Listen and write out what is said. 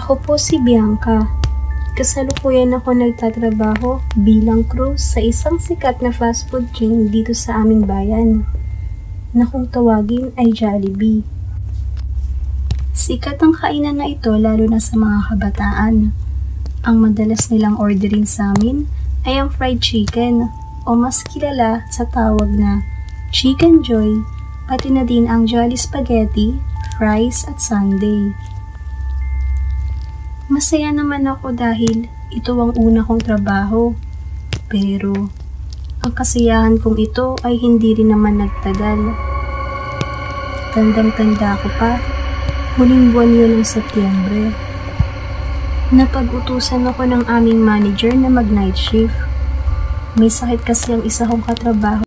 Ako po si Bianca. Kasalukuyan ako nagtatrabaho bilang crew sa isang sikat na fast food chain dito sa aming bayan, na kung tawagin ay Jollibee. Sikat ang kainan na ito lalo na sa mga kabataan. Ang madalas nilang orderin sa amin ay ang fried chicken o mas kilala sa tawag na Chicken Joy, pati na din ang Jolly Spaghetti, fries at sundae. Masaya naman ako dahil ito ang una kong trabaho, pero ang kasiyahan kong ito ay hindi rin naman nagtagal. Tandang-tanda ko pa, huling buwan yun ng Setyembre. Napag-utusan ako ng aming manager na mag-night shift. May sakit kasi ang isa kong katrabaho